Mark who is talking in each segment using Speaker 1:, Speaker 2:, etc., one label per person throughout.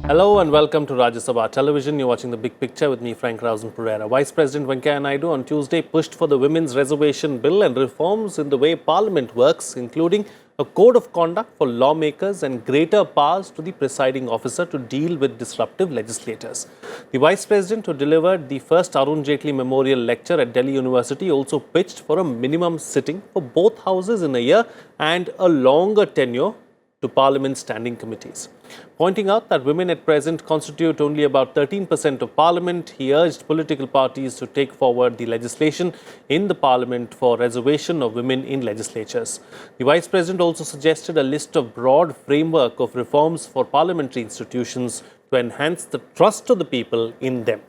Speaker 1: Hello and welcome to Rajya Sabha Television. You're watching The Big Picture with me, Frank Pereira. Vice President Venkaiah Naidu on Tuesday pushed for the Women's Reservation Bill and reforms in the way Parliament works, including a code of conduct for lawmakers and greater powers to the presiding officer to deal with disruptive legislators. The Vice President, who delivered the first Arun Jaitley Memorial Lecture at Delhi University, also pitched for a minimum sitting for both houses in a year and a longer tenure to Parliament's standing committees. Pointing out that women at present constitute only about 13% of Parliament, he urged political parties to take forward the legislation in the Parliament for reservation of women in legislatures. The Vice President also suggested a list of broad framework of reforms for parliamentary institutions to enhance the trust of the people in them.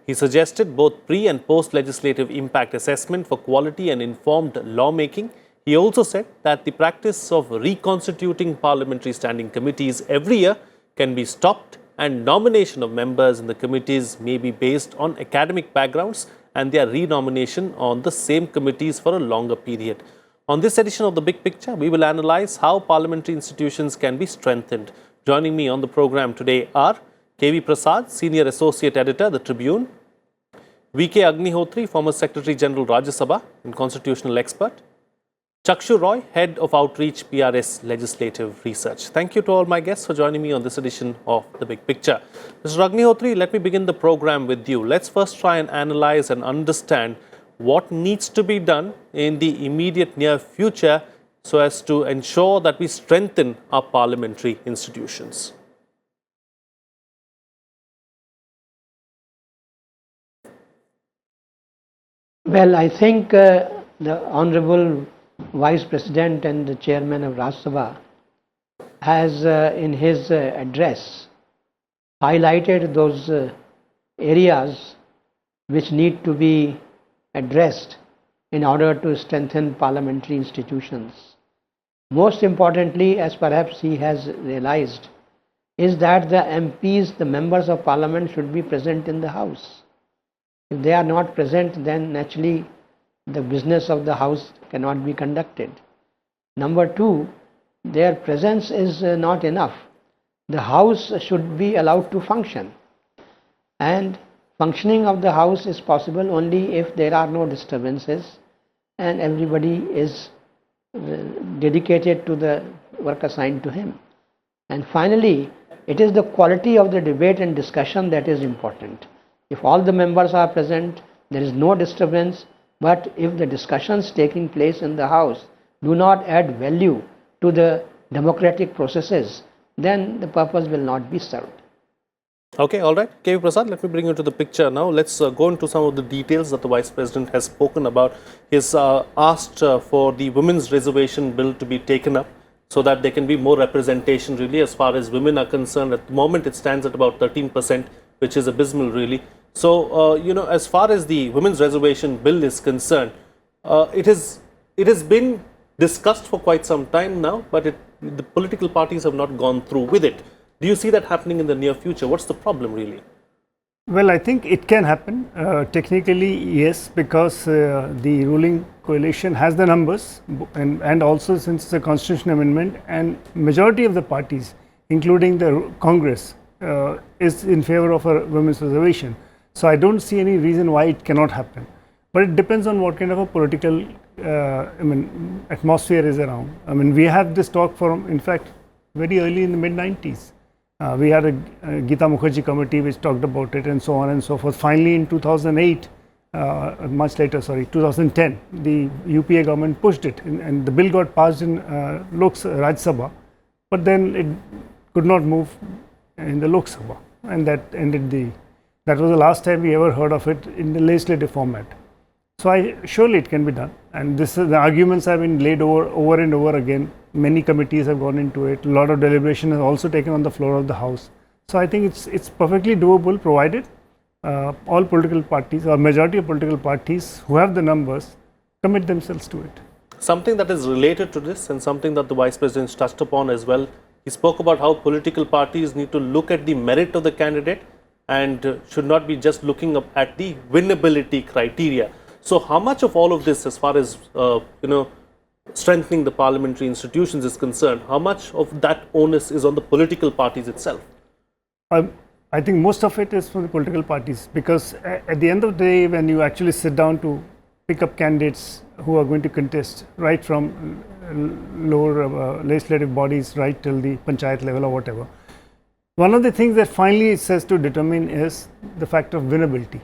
Speaker 1: He suggested both pre- and post-legislative impact assessment for quality and informed lawmaking. He also said that the practice of reconstituting parliamentary standing committees every year can be stopped and nomination of members in the committees may be based on academic backgrounds and their renomination on the same committees for a longer period. On this edition of The Big Picture, we will analyze how parliamentary institutions can be strengthened. Joining me on the program today are K.V. Prasad, Senior Associate Editor, The Tribune; V.K. Agnihotri, former Secretary General, Rajya Sabha and constitutional expert; Chakshu Roy, Head of Outreach, PRS Legislative Research. Thank you to all my guests for joining me on this edition of The Big Picture. Mr. Agnihotri, let me begin the program with you. Let's first try and analyze and understand what needs to be done in the immediate near future so as to ensure that we strengthen our parliamentary institutions.
Speaker 2: Well, I think the Honorable Vice President and the Chairman of Rajya Sabha has in his address highlighted those areas which need to be addressed in order to strengthen parliamentary institutions. Most importantly, as perhaps he has realized, is that the MPs, the members of Parliament, should be present in the House. If they are not present, then naturally the business of the House cannot be conducted. Number two, their presence is not enough. The House should be allowed to function. And functioning of the House is possible only if there are no disturbances and everybody is dedicated to the work assigned to him. And finally, it is the quality of the debate and discussion that is important. If all the members are present, there is no disturbance. But if the discussions taking place in the House do not add value to the democratic processes, then the purpose will not be served.
Speaker 1: Okay, all right. K.V. Prasad, let me bring you to the picture now. Let's go into some of the details that the Vice President has spoken about. He has asked for the Women's Reservation Bill to be taken up so that there can be more representation really as far as women are concerned. At the moment, it stands at about 13%, which is abysmal really. So, as far as the Women's Reservation Bill is concerned, it has been discussed for quite some time now, but the political parties have not gone through with it. Do you see that happening in the near future? What's the problem really?
Speaker 3: Well, I think it can happen. Technically, yes, because the ruling coalition has the numbers and also since it's a constitutional amendment and majority of the parties, including the Congress, is in favor of a women's reservation. So I don't see any reason why it cannot happen. But it depends on what kind of a political atmosphere is around. We have this talk from, in fact, very early in the mid-90s. We had a Geeta Mukherjee committee which talked about it and so on and so forth. Finally, in 2008, much later, 2010, the UPA government pushed it and the bill got passed in Rajya Sabha. But then it could not move in the Lok Sabha, and that ended that was the last time we ever heard of it in the legislative format. So surely it can be done, and the arguments have been laid over and over again. Many committees have gone into it. A lot of deliberation has also taken on the floor of the House. So I think it's perfectly doable, provided all political parties or majority of political parties who have the numbers commit themselves to it.
Speaker 1: Something that is related to this and something that the Vice President touched upon as well. He spoke about how political parties need to look at the merit of the candidate and should not be just looking up at the winnability criteria. So how much of all of this, as far as strengthening the parliamentary institutions is concerned, how much of that onus is on the political parties itself?
Speaker 3: I think most of it is from the political parties, because at the end of the day, when you actually sit down to pick up candidates who are going to contest, right from lower legislative bodies right till the panchayat level or whatever, one of the things that finally it says to determine is the factor of winnability.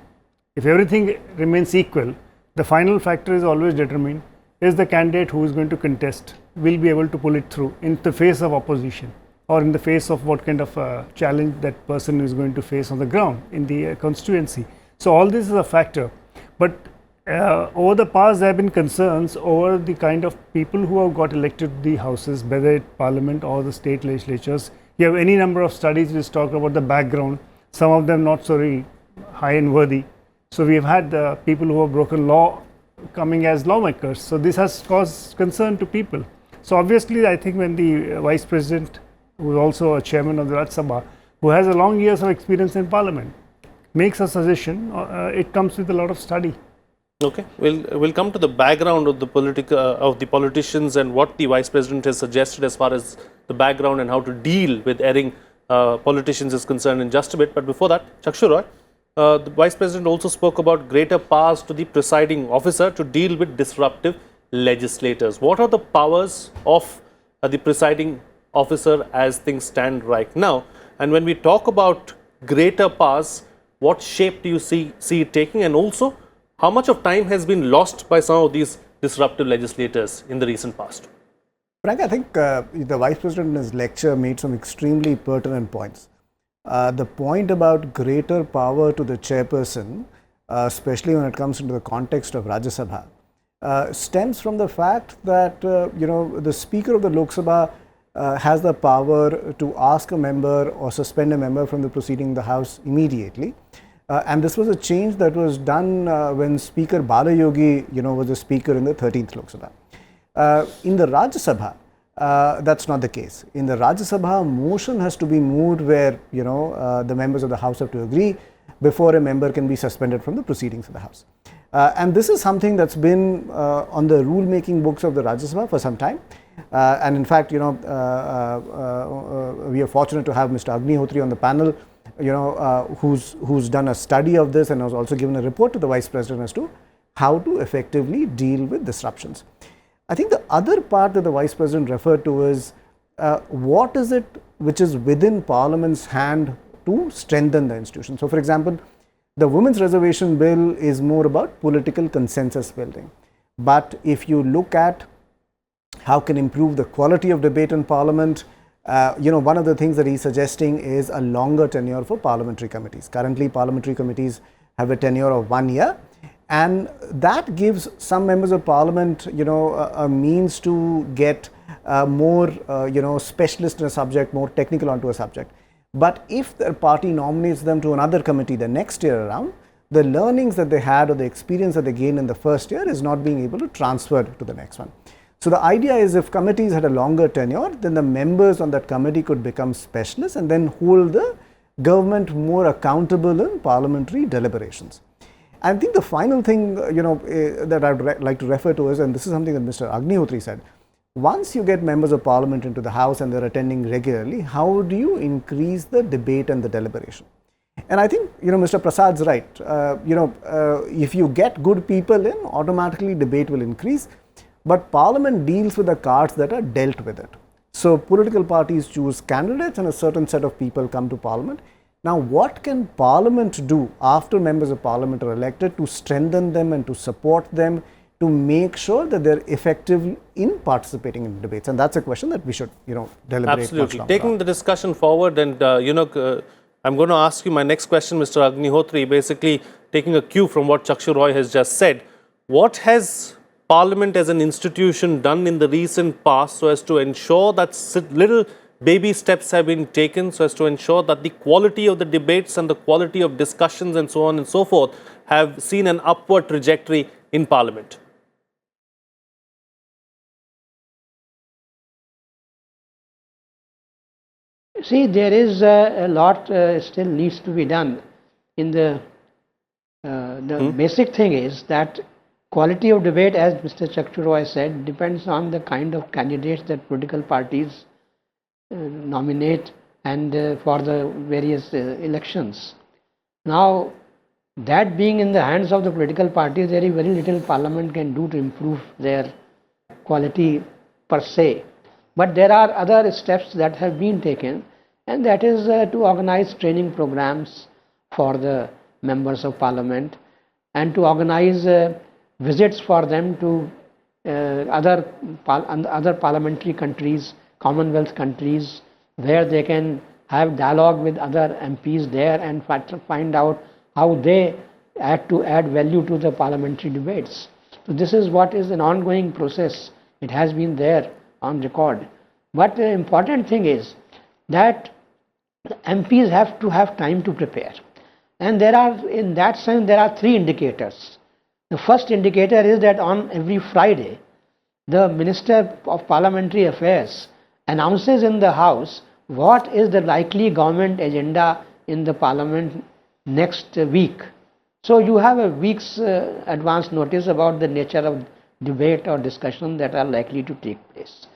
Speaker 3: If everything remains equal, the final factor is always determined: is the candidate who is going to contest will be able to pull it through in the face of opposition, or in the face of what kind of challenge that person is going to face on the ground in the constituency. So all this is a factor. But over the past, there have been concerns over the kind of people who have got elected to the houses, whether it parliament or the state legislatures. You have any number of studies which talk about the background, some of them not so very high and worthy. So we have had people who have broken law coming as lawmakers. So this has caused concern to people. So obviously, I think when the Vice President, who is also a chairman of the Rajya Sabha, who has a long years of experience in Parliament, makes a suggestion, it comes with a lot of study.
Speaker 1: Okay, we'll come to the background of the politicians and what the Vice President has suggested as far as the background and how to deal with erring politicians is concerned in just a bit. But before that, Chakshu Roy, the Vice President also spoke about greater powers to the presiding officer to deal with disruptive legislators. What are the powers of the presiding officer as things stand right now? And when we talk about greater powers, what shape do you see it taking? And also, how much of time has been lost by some of these disruptive legislators in the recent past?
Speaker 4: Frank, I think the Vice President in his lecture made some extremely pertinent points. The point about greater power to the chairperson, especially when it comes into the context of Rajya Sabha, stems from the fact that the Speaker of the Lok Sabha has the power to ask a member or suspend a member from the proceeding in the House immediately. And this was a change that was done when Speaker Balayogi, was the Speaker in the 13th Lok Sabha. In the Rajya Sabha, that's not the case. In the Rajya Sabha, motion has to be moved where, the members of the House have to agree before a member can be suspended from the proceedings of the House. And this is something that's been on the rule-making books of the Rajya Sabha for some time. And in fact, we are fortunate to have Mr. Agnihotri on the panel, who's done a study of this and has also given a report to the Vice President as to how to effectively deal with disruptions. I think the other part that the Vice President referred to is what is it which is within Parliament's hand to strengthen the institution. So, for example, the Women's Reservation Bill is more about political consensus building. But if you look at how can improve the quality of debate in Parliament, one of the things that he's suggesting is a longer tenure for parliamentary committees. Currently, parliamentary committees have a tenure of 1 year, and that gives some members of Parliament, a means to get more, specialist in a subject, more technical onto a subject. But if their party nominates them to another committee the next year around, the learnings that they had or the experience that they gained in the first year is not being able to transfer to the next one. So the idea is, if committees had a longer tenure, then the members on that committee could become specialists and then hold the government more accountable in parliamentary deliberations. I think the final thing that I would like to refer to is, and this is something that Mr. Agnihotri said, once you get members of Parliament into the House and they're attending regularly, how do you increase the debate and the deliberation? And I think, Mr. Prasad's right. If you get good people in, automatically debate will increase. But Parliament deals with the cards that are dealt with it. So political parties choose candidates and a certain set of people come to Parliament. Now, what can Parliament do after members of Parliament are elected to strengthen them and to support them, to make sure that they're effective in participating in debates? And that's a question that we should, deliberate.
Speaker 1: Absolutely. Taking the discussion forward, and I'm going to ask you my next question, Mr. Agnihotri, basically taking a cue from what Chakshu Roy has just said. What has Parliament as an institution done in the recent past so as to ensure that little baby steps have been taken, so as to ensure that the quality of the debates and the quality of discussions and so on and so forth have seen an upward trajectory in Parliament?
Speaker 2: See, there is a lot still needs to be done. In the basic thing is that quality of debate, as Mr. Chakshu Roy said, depends on the kind of candidates that political parties nominate and for the various elections. Now, that being in the hands of the political parties, there is very little Parliament can do to improve their quality per se. But there are other steps that have been taken, and that is to organize training programs for the members of Parliament and to organize visits for them to other parliamentary countries, Commonwealth countries, where they can have dialogue with other MPs there and find out how they add value to the parliamentary debates. So this is what is an ongoing process. It has been there on record. But the important thing is that the MPs have to have time to prepare. And there are, in that sense, there are three indicators. The first indicator is that on every Friday, the Minister of Parliamentary Affairs announces in the House what is the likely government agenda in the Parliament next week. So you have a week's advance notice about the nature of debate or discussion that are likely to take place.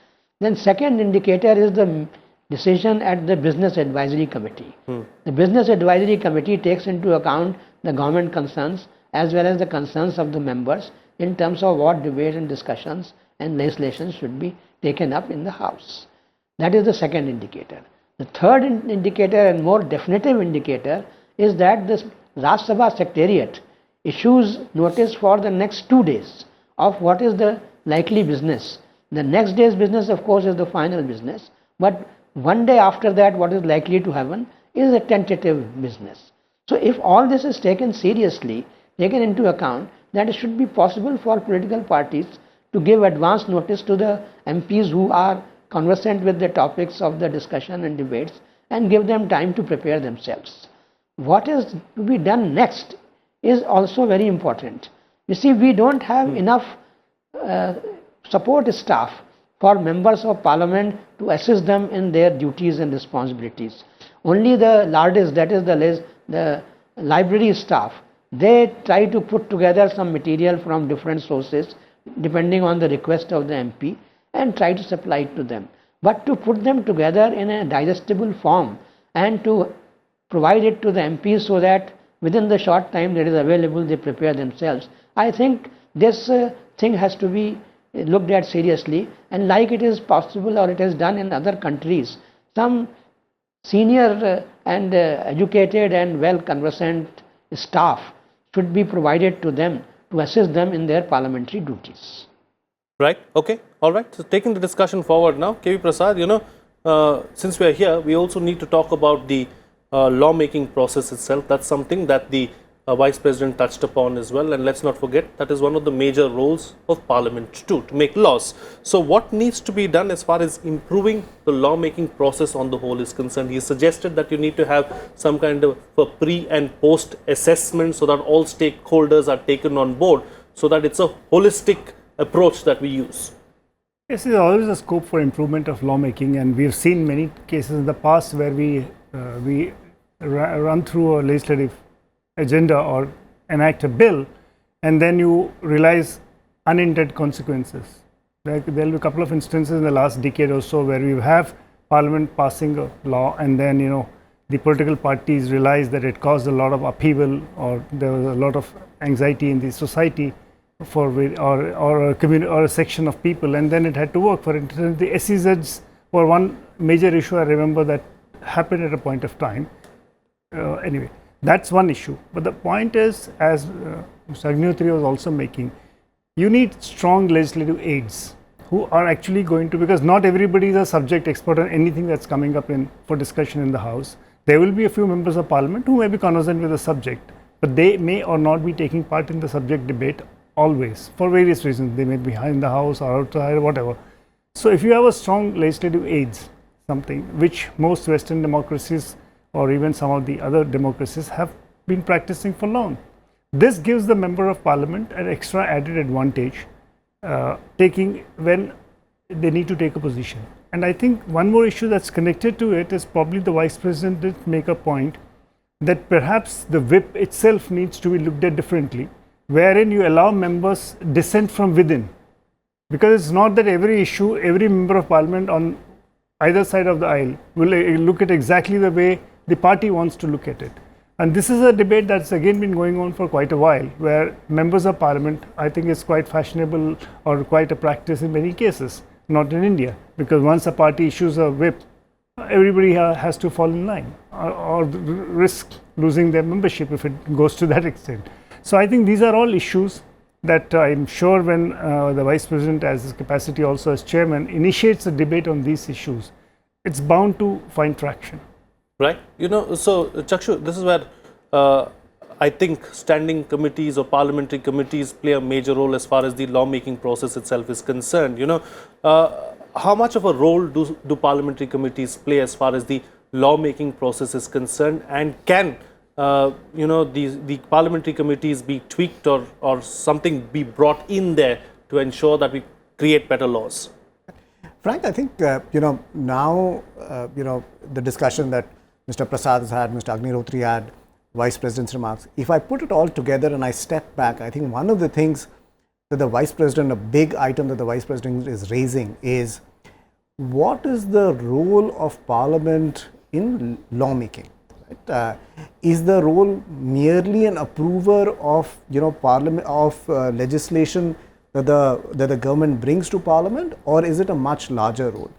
Speaker 2: Then second indicator is the decision at the Business Advisory Committee. The Business Advisory Committee takes into account the government concerns as well as the concerns of the members in terms of what debate and discussions and legislation should be taken up in the House. That is the second indicator. The third indicator and more definitive indicator is that the Rajya Sabha Secretariat issues notice for the next 2 days of what is the likely business. The next day's business, of course, is the final business, but one day after that, what is likely to happen is a tentative business. So if all this is taken seriously, taken into account, that it should be possible for political parties to give advance notice to the MPs who are conversant with the topics of the discussion and debates and give them time to prepare themselves. What is to be done next is also very important. You see, we don't have enough support staff for members of Parliament to assist them in their duties and responsibilities. Only the largest, that is the library staff, they try to put together some material from different sources depending on the request of the MP and try to supply it to them. But to put them together in a digestible form and to provide it to the MPs so that within the short time that is available they prepare themselves, I think this thing has to be looked at seriously, and like it is possible or it is done in other countries, some senior and educated and well conversant staff should be provided to them to assist them in their parliamentary duties.
Speaker 1: Right, okay, all right. So taking the discussion forward now, KV Prasad, since we are here, we also need to talk about the lawmaking process itself. That's something that the Vice President touched upon as well, and let's not forget that is one of the major roles of Parliament too, to make laws. So what needs to be done as far as improving the lawmaking process on the whole is concerned? He suggested that you need to have some kind of a pre and post assessment so that all stakeholders are taken on board, so that it's a holistic approach that we use.
Speaker 3: Yes, there is always a scope for improvement of lawmaking, and we have seen many cases in the past where we run through a legislative agenda or enact a bill, and then you realize unintended consequences. Like there will be a couple of instances in the last decade or so where we have Parliament passing a law, and then the political parties realize that it caused a lot of upheaval, or there was a lot of anxiety in the society for or a community or a section of people, and then it had to work. For instance, the SEZs were one major issue I remember that happened at a point of time. Anyway, that's one issue. But the point is, as Mr. Agnihotri was also making, you need strong legislative aides who are actually going to, because not everybody is a subject expert on anything that's coming up for discussion in the House. There will be a few members of Parliament who may be conversant with the subject, but they may or not be taking part in the subject debate always, for various reasons. They may be behind the House or outside or whatever. So if you have a strong legislative aides, something which most Western democracies or even some of the other democracies have been practicing for long, this gives the member of Parliament an extra added advantage taking when they need to take a position. And I think one more issue that's connected to it is probably the Vice President did make a point that perhaps the whip itself needs to be looked at differently, wherein you allow members dissent from within, because it's not that every issue, every member of Parliament on either side of the aisle will look at exactly the way the party wants to look at it. And this is a debate that's again been going on for quite a while, where members of parliament, I think it's quite fashionable or quite a practice in many cases, not in India, because once a party issues a whip, everybody has to fall in line or risk losing their membership if it goes to that extent. So I think these are all issues that I'm sure when the Vice President, as his capacity also as chairman, initiates a debate on these issues, it's bound to find traction.
Speaker 1: Right. So Chakshu, this is where I think standing committees or parliamentary committees play a major role as far as the lawmaking process itself is concerned. How much of a role do parliamentary committees play as far as the lawmaking process is concerned, and can the parliamentary committees be tweaked or something be brought in there to ensure that we create better laws?
Speaker 4: Frank, I think now the discussion that Mr. Prasad has had, Mr. Agnihotri had, Vice President's remarks. If I put it all together and I step back, I think one of the things that the Vice President, a big item that the Vice President is raising is, what is the role of Parliament in lawmaking? Right? Is the role merely an approver of Parliament legislation that the government brings to Parliament, or is it a much larger role?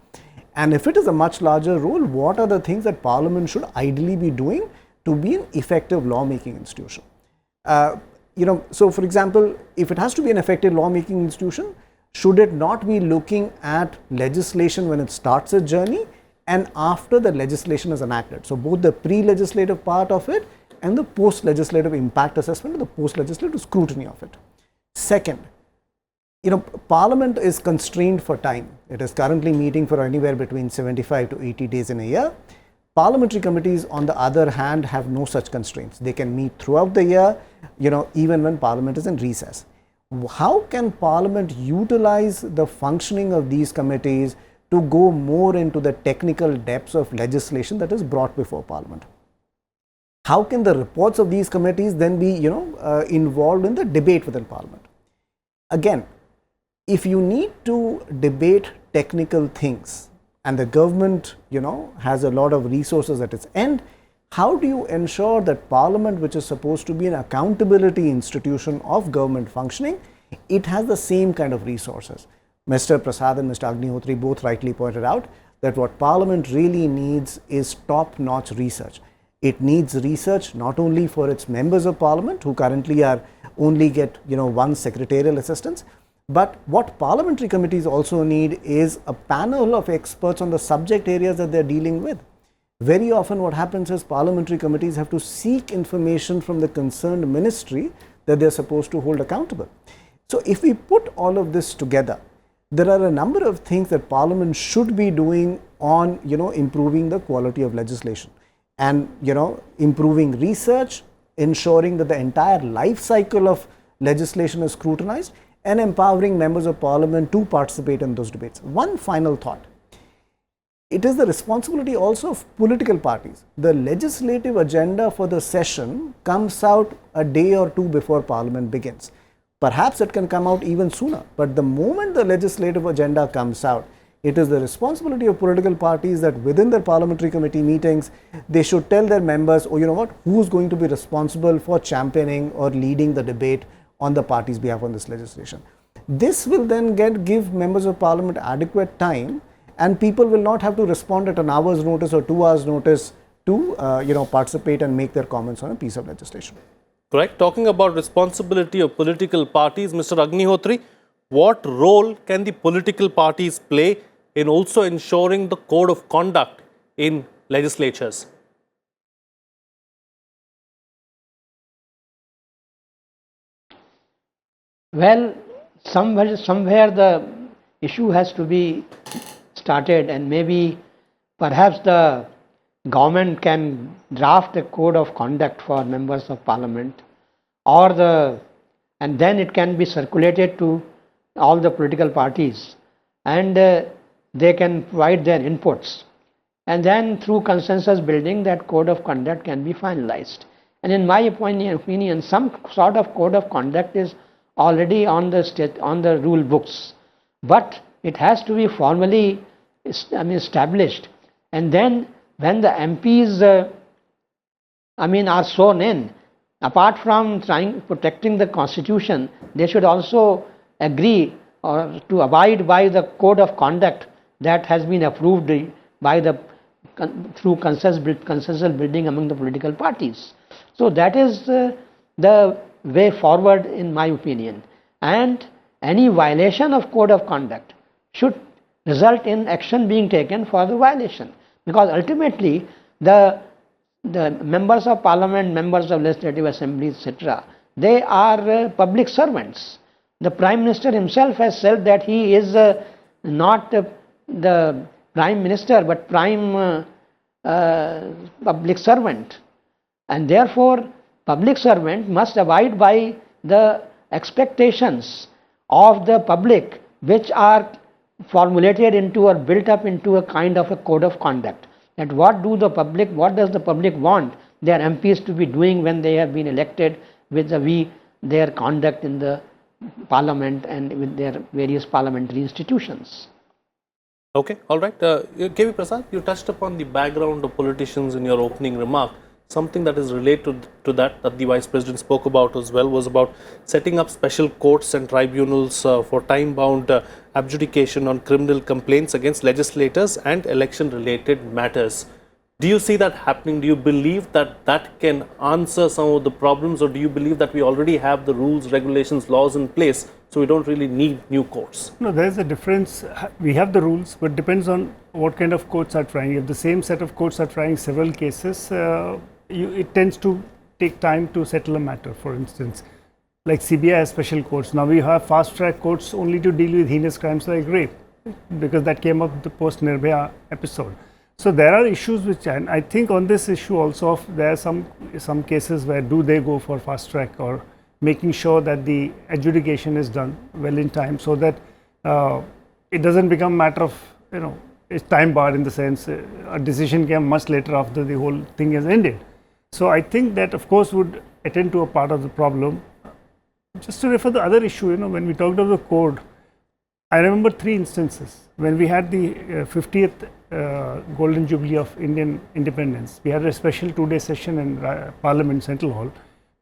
Speaker 4: And if it is a much larger role, what are the things that Parliament should ideally be doing to be an effective lawmaking institution? So for example, if it has to be an effective lawmaking institution, should it not be looking at legislation when it starts a journey and after the legislation is enacted? So both the pre-legislative part of it and the post-legislative impact assessment and the post-legislative scrutiny of it. Second, Parliament is constrained for time. It is currently meeting for anywhere between 75 to 80 days in a year. Parliamentary committees, on the other hand, have no such constraints. They can meet throughout the year, even when Parliament is in recess. How can Parliament utilize the functioning of these committees to go more into the technical depths of legislation that is brought before Parliament? How can the reports of these committees then be, involved in the debate within Parliament? Again, if you need to debate technical things and the government, has a lot of resources at its end, how do you ensure that Parliament, which is supposed to be an accountability institution of government functioning, it has the same kind of resources? Mr. Prasad and Mr. Agnihotri both rightly pointed out that what Parliament really needs is top-notch research. It needs research not only for its members of Parliament, who currently only get one secretarial assistance, but what parliamentary committees also need is a panel of experts on the subject areas that they're dealing with. Very often what happens is parliamentary committees have to seek information from the concerned ministry that they're supposed to hold accountable. So if we put all of this together, there are a number of things that Parliament should be doing on improving the quality of legislation and improving research, ensuring that the entire life cycle of legislation is scrutinized, and empowering members of Parliament to participate in those debates. One final thought. It is the responsibility also of political parties. The legislative agenda for the session comes out a day or two before Parliament begins. Perhaps it can come out even sooner, but the moment the legislative agenda comes out, it is the responsibility of political parties that within their parliamentary committee meetings, they should tell their members, who's going to be responsible for championing or leading the debate on the party's behalf on this legislation. This will then give members of Parliament adequate time, and people will not have to respond at an hour's notice or 2 hours notice to participate and make their comments on a piece of legislation.
Speaker 1: Correct. Talking about responsibility of political parties, Mr. Agnihotri, what role can the political parties play in also ensuring the code of conduct in legislatures?
Speaker 2: Well, somewhere the issue has to be started, and maybe perhaps the government can draft a code of conduct for members of Parliament, and then it can be circulated to all the political parties, and they can provide their inputs, and then through consensus building that code of conduct can be finalized. And in my opinion, some sort of code of conduct is already on the rule books, but it has to be formally established, and then when the MPs are sworn in, apart from protecting the constitution, they should also agree or to abide by the code of conduct that has been approved by the through consensus building among the political parties. So that is the way forward, in my opinion. And any violation of code of conduct should result in action being taken for the violation, because ultimately the members of parliament, members of legislative assemblies, etc., they are public servants. The Prime Minister himself has said that he is not the Prime Minister but prime public servant, and therefore public servant must abide by the expectations of the public, which are formulated into or built up into a kind of a code of conduct. That what does the public want their MPs to be doing when they have been elected, vis-a-vis their conduct in the parliament and with their various parliamentary institutions.
Speaker 1: Okay, all right. KV Prasad, you touched upon the background of politicians in your opening remark. Something that is related to that the Vice President spoke about as well was about setting up special courts and tribunals for time-bound adjudication on criminal complaints against legislators and election-related matters. Do you see that happening? Do you believe that that can answer some of the problems, or do you believe that we already have the rules, regulations, laws in place, so we don't really need new courts?
Speaker 3: No, there is a difference. We have the rules, but depends on what kind of courts are trying. If the same set of courts are trying several cases, it tends to take time to settle a matter. For instance, like CBI has special courts. Now we have fast track courts only to deal with heinous crimes like rape, because that came up the post Nirbhaya episode. So there are issues which, and I think on this issue also, there are some cases where do they go for fast track, or making sure that the adjudication is done well in time, so that it doesn't become a matter of, it's time barred, in the sense a decision came much later after the whole thing has ended. So I think that of course would attend to a part of the problem. Just to refer the other issue, when we talked of the code, I remember 3 instances. When we had the 50th Golden Jubilee of Indian independence, we had a special 2-day session in Parliament Central Hall.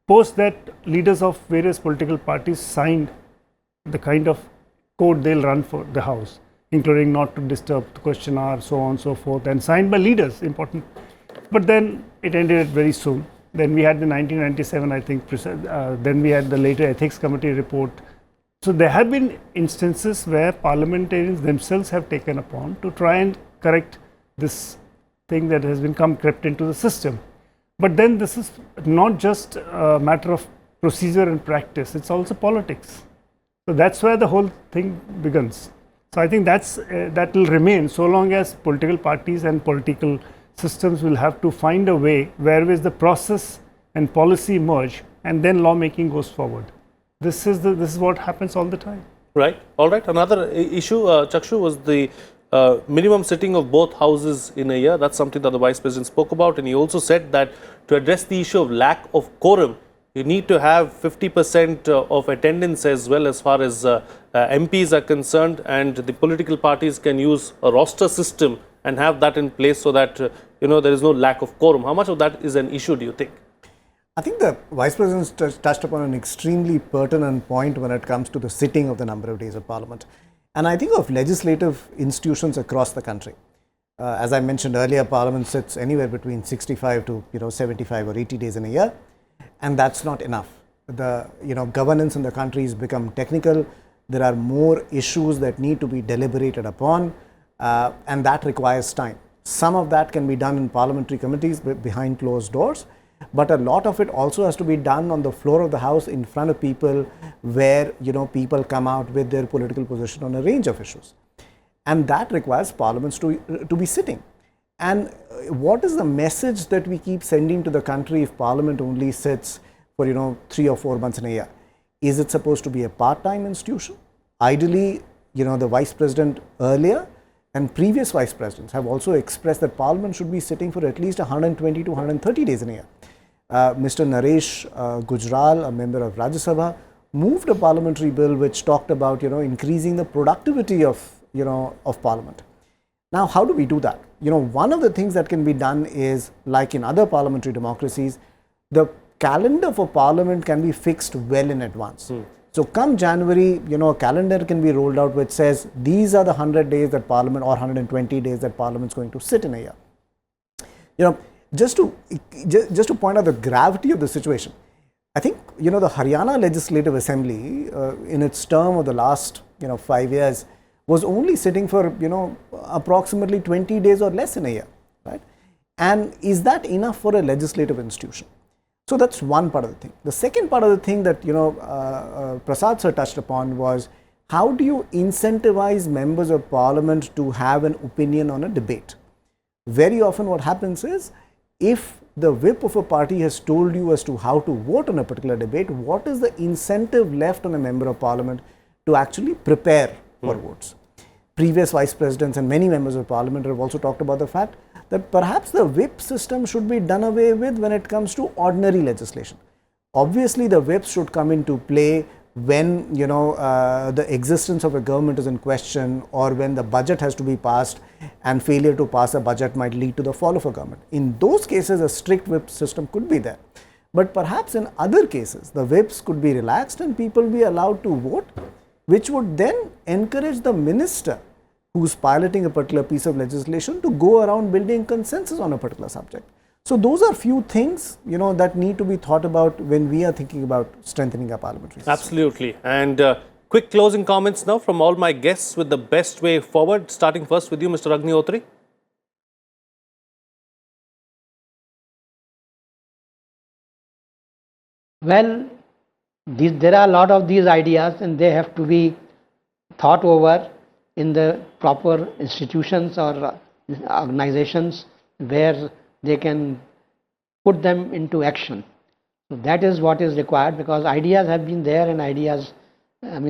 Speaker 3: Post that, leaders of various political parties signed the kind of code they'll run for the House, including not to disturb the question hour, so on and so forth, and signed by leaders, important. But then it ended very soon. Then we had the 1997, I think, then we had the later Ethics Committee report. So there have been instances where parliamentarians themselves have taken upon to try and correct this thing that has been crept into the system. But then this is not just a matter of procedure and practice, it's also politics. So that's where the whole thing begins. So I think that will remain so long as political parties and political systems will have to find a way wherewith the process and policy merge, and then lawmaking goes forward. This is what happens all the time.
Speaker 1: Right. All right. Another issue, Chakshu, was the minimum sitting of both houses in a year. That's something that the Vice President spoke about, and he also said that to address the issue of lack of quorum, you need to have 50% of attendance as well, as far as MPs are concerned, and the political parties can use a roster system and have that in place so that there is no lack of quorum. How much of that is an issue, do you think?
Speaker 4: I think the Vice President touched upon an extremely pertinent point when it comes to the sitting of the number of days of Parliament. And I think of legislative institutions across the country. As I mentioned earlier, Parliament sits anywhere between 65 to 75 or 80 days in a year, and that's not enough. The governance in the country has become technical. There are more issues that need to be deliberated upon, and that requires time. Some of that can be done in parliamentary committees behind closed doors, but a lot of it also has to be done on the floor of the House in front of people, where people come out with their political position on a range of issues, and that requires parliaments to be sitting. And what is the message that we keep sending to the country if Parliament only sits for 3 or 4 months in a year? Is it supposed to be a part-time institution? Ideally, the Vice President earlier and previous Vice Presidents have also expressed that Parliament should be sitting for at least 120 to 130 days in a year. Mr. Naresh Gujral, a member of Rajya Sabha, moved a parliamentary bill which talked about increasing the productivity of Parliament. Now, how do we do that? One of the things that can be done is, like in other parliamentary democracies, the calendar for parliament can be fixed well in advance. So come January, a calendar can be rolled out which says these are the 100 days that parliament, or 120 days that parliament is going to sit in a year. Just to point out the gravity of the situation, I think, the Haryana Legislative Assembly in its term of the last, 5 years was only sitting for, approximately 20 days or less in a year, right? And is that enough for a legislative institution? So that's one part of the thing. The second part of the thing that, Prasad sir touched upon was, how do you incentivize members of parliament to have an opinion on a debate? Very often what happens is, if the whip of a party has told you as to how to vote on a particular debate, what is the incentive left on a member of parliament to actually prepare for votes? Previous vice presidents and many members of parliament have also talked about the fact that perhaps the whip system should be done away with when it comes to ordinary legislation. Obviously, the whips should come into play when, the existence of a government is in question, or when the budget has to be passed and failure to pass a budget might lead to the fall of a government. In those cases, a strict whip system could be there. But perhaps in other cases, the whips could be relaxed and people be allowed to vote, which would then encourage the minister who's piloting a particular piece of legislation to go around building consensus on a particular subject. So those are few things, that need to be thought about when we are thinking about strengthening our parliamentary system.
Speaker 1: Absolutely. And quick closing comments now from all my guests with the best way forward, starting first with you, Mr. Agnihotri.
Speaker 2: Well, there are a lot of these ideas and they have to be thought over in the proper institutions or organizations where they can put them into action. So that is what is required, because ideas have been there, and ideas,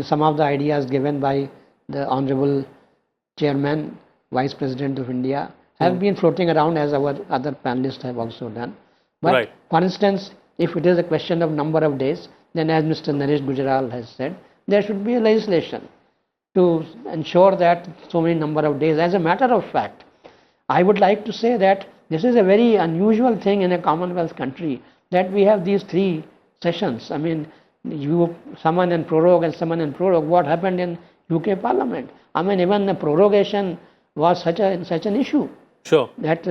Speaker 2: some of the ideas given by the Honorable Chairman, Vice President of India have been floating around, as our other panelists have also done. But for instance, if it is a question of number of days, then as Mr. Naresh Gujral has said, there should be a legislation to ensure that so many number of days. As a matter of fact, I would like to say that this is a very unusual thing in a Commonwealth country, that we have these 3 sessions. Summon and prorogue and summon and prorogue. What happened in UK Parliament? Even the prorogation was such an issue.
Speaker 1: Sure.
Speaker 2: That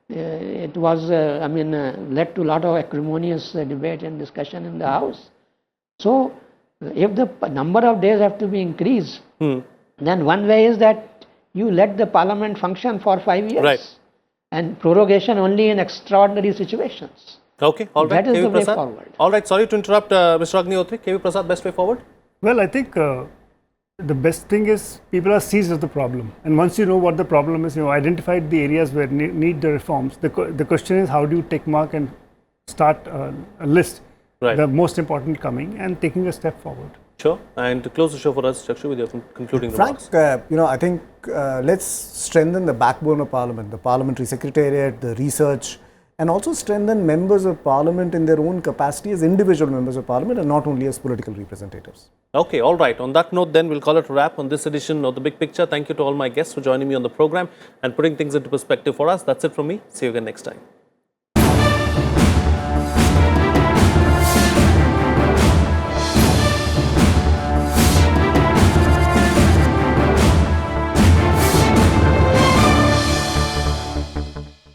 Speaker 2: it was, led to a lot of acrimonious debate and discussion in the House. So, if the number of days have to be increased, then one way is that you let the Parliament function for 5 years.
Speaker 1: Right.
Speaker 2: And prorogation only in extraordinary situations.
Speaker 1: Okay, all right.
Speaker 2: That is the way forward.
Speaker 1: All right, sorry to interrupt, Mr. Agnihotri. KV Prasad, best way forward?
Speaker 3: Well, I think the best thing is people are seized of the problem. And once you know what the problem is, identified the areas where need the reforms. The question is, how do you take mark and start a list, the most important coming, and taking a step forward.
Speaker 1: Sure. And to close the show for us, Chakshu, with your concluding
Speaker 4: remarks. I think let's strengthen the backbone of Parliament, the Parliamentary Secretariat, the research, and also strengthen members of Parliament in their own capacity as individual members of Parliament and not only as political representatives.
Speaker 1: Okay, all right. On that note, then, we'll call it a wrap on this edition of The Big Picture. Thank you to all my guests for joining me on the program and putting things into perspective for us. That's it from me. See you again next time.